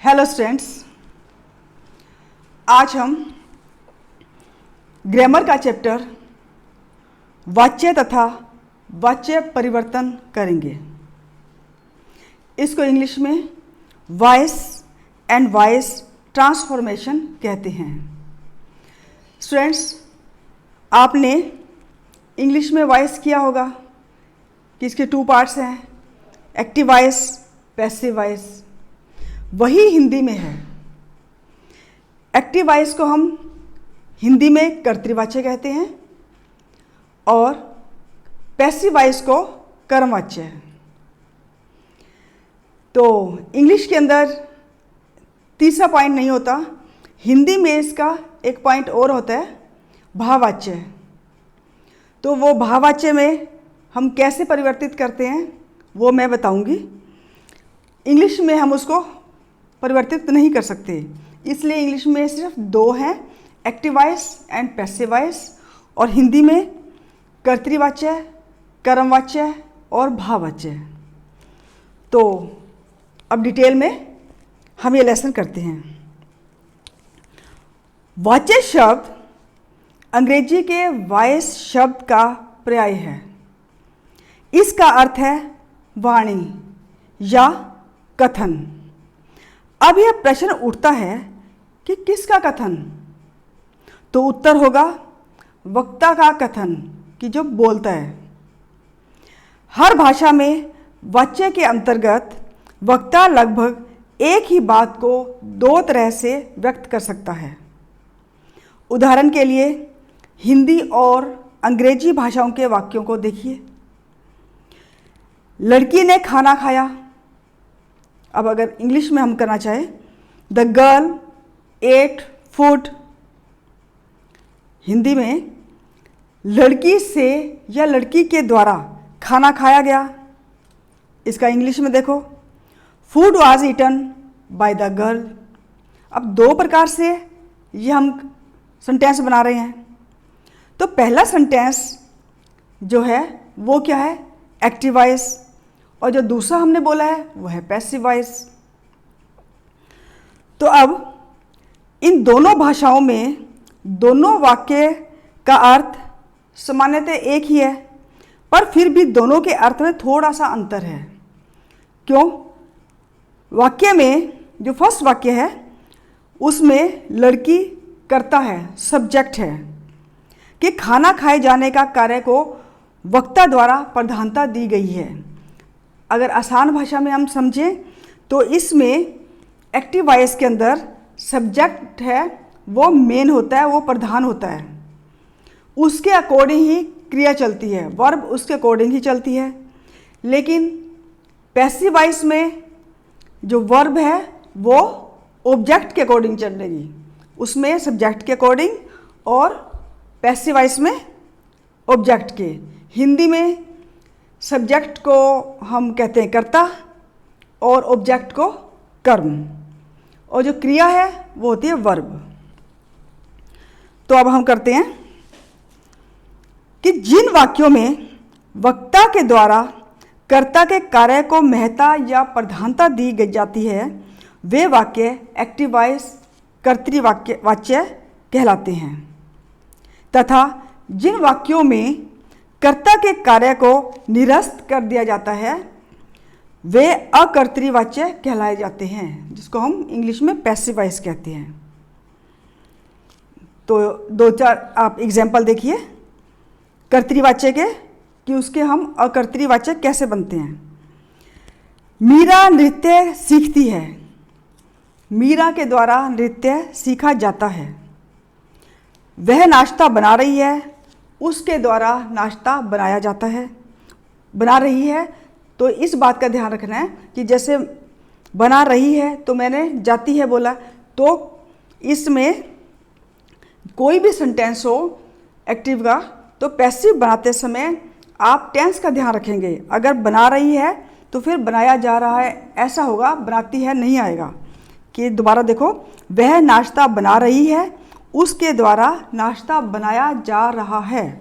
Hello students, आज हम grammar का चैप्टर वाच्य तथा वाच्य परिवर्तन करेंगे। इसको इंग्लिश में वॉइस एंड वॉइस ट्रांसफॉर्मेशन कहते हैं। स्टूडेंट्स, आपने इंग्लिश में वॉइस किया होगा कि इसके 2 पार्ट्स हैं, एक्टिव वॉइस, पैसिव वॉइस। वही हिंदी में है। एक्टिव वॉइस को हम हिंदी में कर्तृवाच्य कहते हैं और पैसिव वॉइस को कर्मवाच्य है। तो इंग्लिश के अंदर तीसरा पॉइंट नहीं होता, हिंदी में इसका एक पॉइंट और होता है, भाववाच्य। तो वो भाववाच्य में हम कैसे परिवर्तित करते हैं वो मैं बताऊंगी। इंग्लिश में हम उसको परिवर्तित नहीं कर सकते, इसलिए इंग्लिश में सिर्फ 2 हैं, active voice and passive voice, और हिंदी में कर्तृवाच्य, कर्मवाच्य और भाववाच्य। तो अब डिटेल में हम ये लेसन करते हैं। वाच्य शब्द अंग्रेजी के वॉइस शब्द का पर्याय है। इसका अर्थ है वाणी या कथन। अब यह प्रश्न उठता है कि किसका कथन? तो उत्तर होगा वक्ता का कथन, कि जो बोलता है। हर भाषा में वाच्य के अंतर्गत वक्ता लगभग एक ही बात को 2 तरह से व्यक्त कर सकता है। उदाहरण के लिए हिंदी और अंग्रेजी भाषाओं के वाक्यों को देखिए। लड़की ने खाना खाया। अब अगर इंग्लिश में हम करना चाहें, the girl ate food. Hindi में लड़की से या लड़की के द्वारा खाना खाया गया। इसका इंग्लिश में देखो, food was eaten by the girl. अब 2 प्रकार से ये हम सेंटेंस बना रहे हैं। तो पहला सेंटेंस जो है वो क्या है? एक्टिव वॉइस, और जो दूसरा हमने बोला है वो है पैसिव वॉइस। तो अब इन दोनों भाषाओं में दोनों वाक्य का अर्थ सामान्यतः एक ही है, पर फिर भी दोनों के अर्थ में थोड़ा सा अंतर है। क्यों? वाक्य में जो फर्स्ट वाक्य है उसमें लड़की कर्ता है, सब्जेक्ट है, कि खाना खाए जाने का कार्य को वक्ता द्वारा प्रधानता दी गई है। अगर आसान भाषा में हम समझें तो इसमें एक्टिव वॉइस के अंदर सब्जेक्ट है, वो मेन होता है, वो प्रधान होता है। उसके अकॉर्डिंग ही क्रिया चलती है, वर्ब उसके अकॉर्डिंग ही चलती है। लेकिन पैसिव वॉइस में जो वर्ब है वो ऑब्जेक्ट के अकॉर्डिंग चलेगी, उसमें सब्जेक्ट के अकॉर्डिंग, और पैसिव वॉइस में ऑब्जेक्ट के। हिंदी में सब्जेक्ट को हम कहते हैं कर्ता और ऑब्जेक्ट को कर्म, और जो क्रिया है वो होती है वर्ब। तो अब हम करते हैं कि जिन वाक्यों में वक्ता के द्वारा कर्ता के कार्य को महत्ता या प्रधानता दी जाती है वे वाक्य एक्टिव वॉइस कर्तृवाच्य कहलाते हैं, तथा जिन वाक्यों में कर्ता के कार्य को निरस्त कर दिया जाता है वे अकर्तृवाच्य कहलाए जाते हैं, जिसको हम इंग्लिश में पैसिव वॉइस कहते हैं। तो 2-4 आप एग्जाम्पल देखिए कर्तृवाच्य के, कि उसके हम अकर्तृवाच्य कैसे बनते हैं। मीरा नृत्य सीखती है। मीरा के द्वारा नृत्य सीखा जाता है। वह नाश्ता बना रही है, उसके द्वारा नाश्ता बनाया जाता है। बना रही है तो इस बात का ध्यान रखना है कि जैसे बना रही है तो मैंने जाती है बोला, तो इसमें कोई भी सेंटेंस हो एक्टिव का तो पैसिव बनाते समय आप टेंस का ध्यान रखेंगे। अगर बना रही है तो फिर बनाया जा रहा है ऐसा होगा, बनाती है नहीं आएगा। कि दोबारा देखो, वह नाश्ता बना रही है, उसके द्वारा नाश्ता बनाया जा रहा है।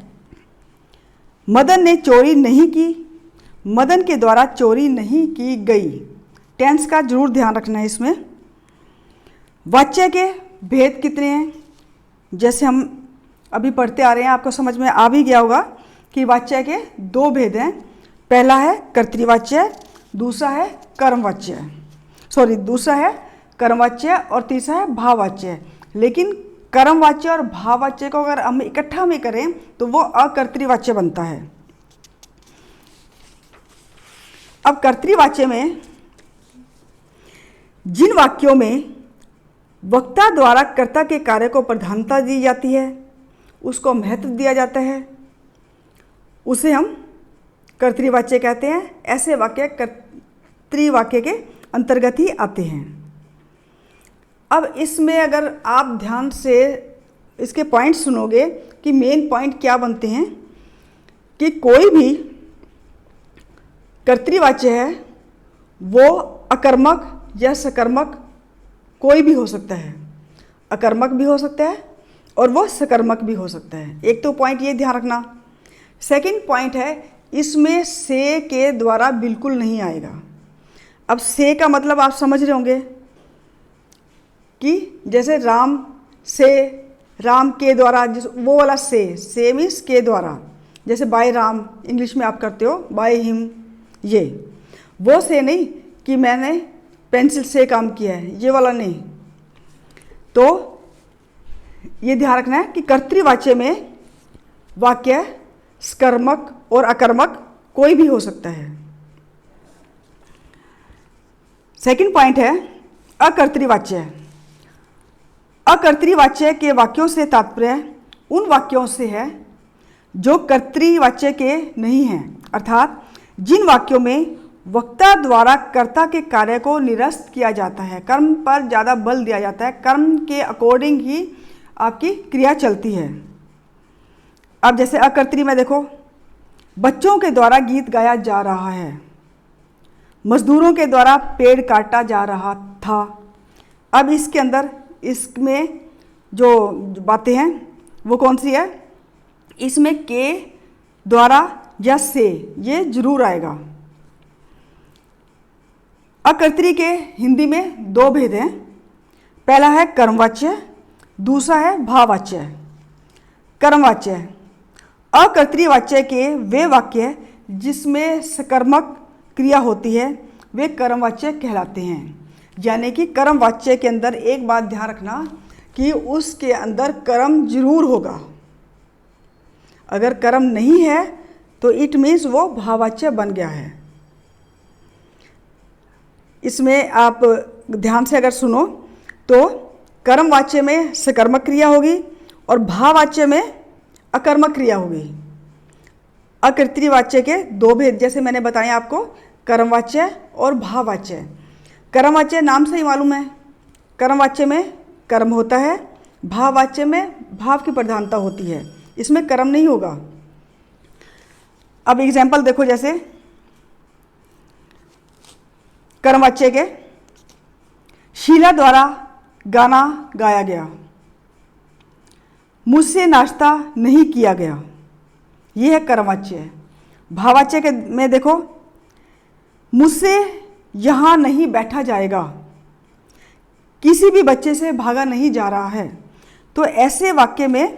मदन ने चोरी नहीं की, मदन के द्वारा चोरी नहीं की गई। टेंस का जरूर ध्यान रखना है इसमें। वाच्य के भेद कितने हैं? जैसे हम अभी पढ़ते आ रहे हैं, आपको समझ में आ भी गया होगा कि वाच्य के दो भेद हैं। पहला है कर्तृवाच्य, दूसरा है कर्मवाच्य। दूसरा है कर्मवाच्य और तीसरा है भाववाच्य। लेकिन कर्मवाच्य और भाववाच्य को अगर हम इकट्ठा में करें तो वो अकर्तृवाच्य बनता है। अब कर्तृवाच्य में जिन वाक्यों में वक्ता द्वारा कर्ता के कार्य को प्रधानता दी जाती है, उसको महत्व दिया जाता है, उसे हम कर्तृवाच्य कहते हैं। ऐसे वाक्य कर्तृवाक्य के अंतर्गत ही आते हैं। अब इसमें अगर आप ध्यान से इसके पॉइंट सुनोगे कि मेन पॉइंट क्या बनते हैं, कि कोई भी कर्तृवाच्य है वो अकर्मक या सकर्मक कोई भी हो सकता है। अकर्मक भी हो सकता है और वो सकर्मक भी हो सकता है। एक तो पॉइंट ये ध्यान रखना। सेकंड पॉइंट है, इसमें से के द्वारा बिल्कुल नहीं आएगा। अब से का मतलब आप समझ रहे होंगे कि जैसे राम से, राम के द्वारा, जिस वो वाला से मीन्स के द्वारा। जैसे बाय राम इंग्लिश में आप करते हो, बाय हिम, ये वो से नहीं कि मैंने पेंसिल से काम किया है, ये वाला नहीं। तो ये ध्यान रखना है कि कर्तृवाच्य में वाक्य सकर्मक और अकर्मक कोई भी हो सकता है। सेकंड पॉइंट है अकर्तृवाच्य। अकर्तृवाच्य के वाक्यों से तात्पर्य उन वाक्यों से है जो कर्तृवाच्य के नहीं हैं, अर्थात जिन वाक्यों में वक्ता द्वारा कर्ता के कार्य को निरस्त किया जाता है, कर्म पर ज़्यादा बल दिया जाता है, कर्म के अकॉर्डिंग ही आपकी क्रिया चलती है। अब जैसे अकर्तृ में देखो, बच्चों के द्वारा गीत गाया जा रहा है, मजदूरों के द्वारा पेड़ काटा जा रहा था। अब इसके अंदर इसमें जो बातें हैं वो कौन सी है? इसमें के द्वारा या से ये जरूर आएगा। अकर्तृ के हिंदी में दो भेद हैं। पहला है कर्मवाच्य, दूसरा है भाववाच्य। कर्मवाच्य अकर्तृवाच्य के वे वाक्य जिसमें सकर्मक क्रिया होती है वे कर्मवाच्य कहलाते हैं। यानी कि कर्मवाच्य के अंदर एक बात ध्यान रखना कि उसके अंदर कर्म जरूर होगा। अगर कर्म नहीं है तो इट मीन्स वो भाववाच्य बन गया है। इसमें आप ध्यान से अगर सुनो तो कर्मवाच्य में सकर्मक क्रिया होगी और भाववाच्य में अकर्मक क्रिया होगी। अकर्तृवाच्य के दो भेद जैसे मैंने बताए आपको, कर्मवाच्य और भाववाच्य। कर्मवाच्य नाम से ही मालूम है, कर्मवाच्य में कर्म होता है, भाववाच्य में भाव की प्रधानता होती है, इसमें कर्म नहीं होगा। अब एग्जाम्पल देखो, जैसे कर्मवाच्य के शीला द्वारा गाना गाया गया, मुझसे नाश्ता नहीं किया गया, यह है कर्मवाच्य। भाववाच्य के में देखो, मुझसे यहाँ नहीं बैठा जाएगा, किसी भी बच्चे से भागा नहीं जा रहा है। तो ऐसे वाक्य में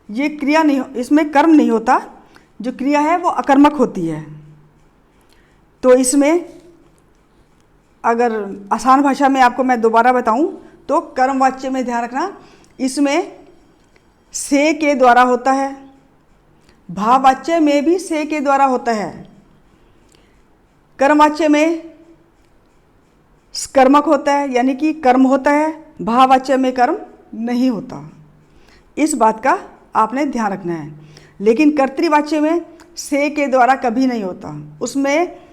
ये क्रिया नहीं, इसमें कर्म नहीं होता, जो क्रिया है वो अकर्मक होती है। तो इसमें अगर आसान भाषा में आपको मैं दोबारा बताऊं तो कर्मवाच्य में ध्यान रखना, इसमें से के द्वारा होता है, भाववाच्य में भी से के द्वारा होता है। कर्मवाच्य में कर्मक होता है यानी कि कर्म होता है, भाववाच्य में कर्म नहीं होता। इस बात का आपने ध्यान रखना है। लेकिन कर्तृवाच्य में से के द्वारा कभी नहीं होता, उसमें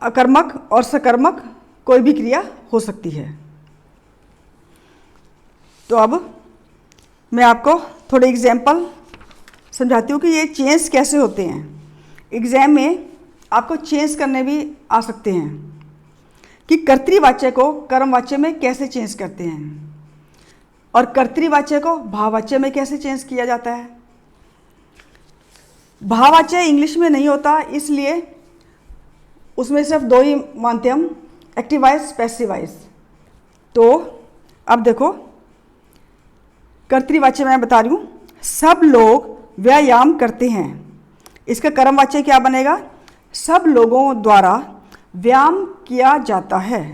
अकर्मक और सकर्मक कोई भी क्रिया हो सकती है। तो अब मैं आपको थोड़े एग्जाम्पल समझाती हूँ कि ये चेंज कैसे होते हैं। एग्जाम में आपको चेंज करने भी आ सकते हैं कि कर्तृवाच्य को कर्मवाच्य में कैसे चेंज करते हैं और कर्तृवाच्य को भाववाच्य में कैसे चेंज किया जाता है। भाववाच्य इंग्लिश में नहीं होता, इसलिए उसमें सिर्फ दो ही मानते हम, एक्टिव वॉइस, पैसिव वॉइस। तो अब देखो कर्तृवाच्य मैं बता रही हूँ, सब लोग व्यायाम करते हैं। इसका कर्मवाच्य क्या बनेगा? सब लोगों द्वारा व्यायाम किया जाता है।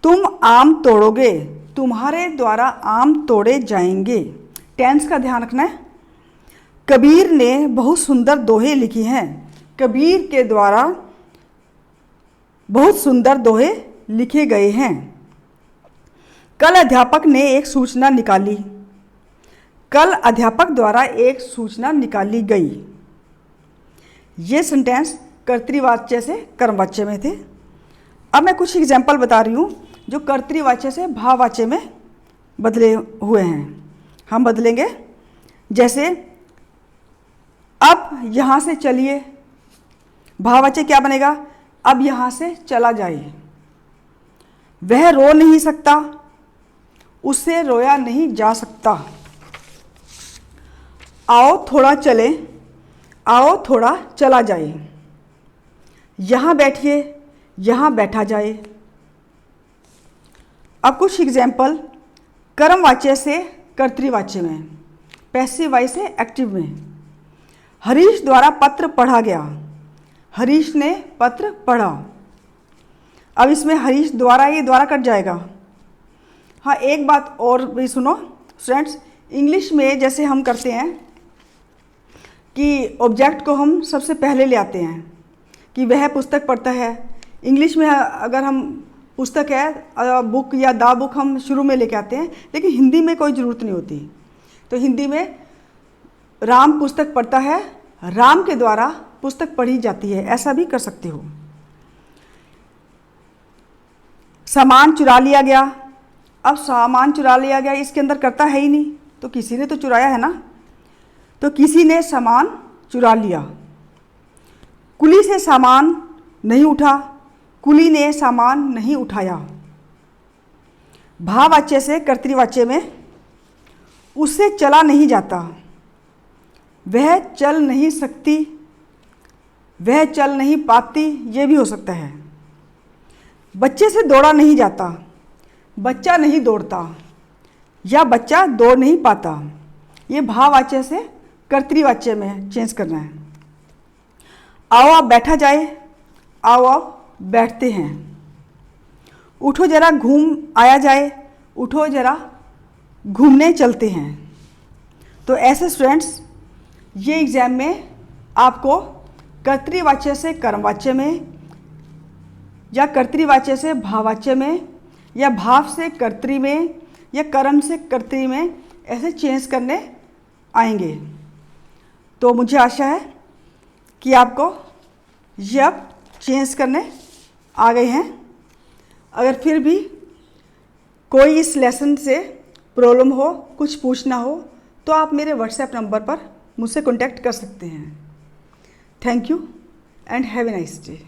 तुम आम तोड़ोगे, तुम्हारे द्वारा आम तोड़े जाएंगे। टेंस का ध्यान रखना है। कबीर ने बहुत सुंदर दोहे लिखी हैं। कबीर के द्वारा बहुत सुंदर दोहे लिखे गए हैं। कल अध्यापक ने एक सूचना निकाली। कल अध्यापक द्वारा एक सूचना निकाली गई। ये सेंटेंस कर्तृवाच्य से कर्मवाच्य में थे। अब मैं कुछ एग्जाम्पल बता रही हूँ जो कर्तृवाच्य से भाववाच्य में बदले हुए हैं। हम बदलेंगे, जैसे अब यहाँ से चलिए, भाववाच्य क्या बनेगा? अब यहाँ से चला जाए। वह रो नहीं सकता, उससे रोया नहीं जा सकता। आओ थोड़ा चले, आओ थोड़ा चला जाए। यहाँ बैठिए, यहाँ बैठा जाए। अब कुछ एग्जाम्पल कर्मवाच्य से कर्तृवाच्य में, पैसिव वॉइस से एक्टिव में। हरीश द्वारा पत्र पढ़ा गया। हरीश ने पत्र पढ़ा। अब इसमें हरीश द्वारा, ये द्वारा कट जाएगा। हाँ, एक बात और भी सुनो स्टूडेंट्स, इंग्लिश में जैसे हम करते हैं कि ऑब्जेक्ट को हम सबसे पहले ले आते हैं कि वह पुस्तक पढ़ता है। इंग्लिश में अगर हम पुस्तक है बुक या द बुक हम शुरू में लेके आते हैं, लेकिन हिंदी में कोई ज़रूरत नहीं होती। तो हिंदी में राम पुस्तक पढ़ता है, राम के द्वारा पुस्तक पढ़ी जाती है, ऐसा भी कर सकते हो। सामान चुरा लिया गया। अब सामान चुरा लिया गया, इसके अंदर करता है ही नहीं, तो किसी ने तो चुराया है ना। तो किसी ने सामान चुरा लिया। कुली से सामान नहीं उठा, कुली ने सामान नहीं उठाया। भाववाच्य से कर्तृवाच्य में उससे चला नहीं जाता, वह चल नहीं सकती, वह चल नहीं पाती, ये भी हो सकता है। बच्चे से दौड़ा नहीं जाता, बच्चा नहीं दौड़ता, या बच्चा दौड़ नहीं पाता। ये भाववाच्य से कर्तृवाच्य में चेंज करना है। आओ आप बैठा जाए, आओ आप बैठते हैं। उठो जरा घूम आया जाए, उठो जरा घूमने चलते हैं। तो ऐसे स्टूडेंट्स, ये एग्ज़ाम में आपको कर्तृवाच्य से कर्मवाच्य में, या कर्तृवाच्य से भाववाच्य में, या भाव से कर्तृ में, या कर्म से कर्तृ में ऐसे चेंज करने आएंगे। तो मुझे आशा है कि आपको ये अब चेंज करने आ गए हैं। अगर फिर भी कोई इस लेसन से प्रॉब्लम हो, कुछ पूछना हो, तो आप मेरे व्हाट्सएप नंबर पर मुझसे कॉन्टैक्ट कर सकते हैं। Thank you and have a nice day.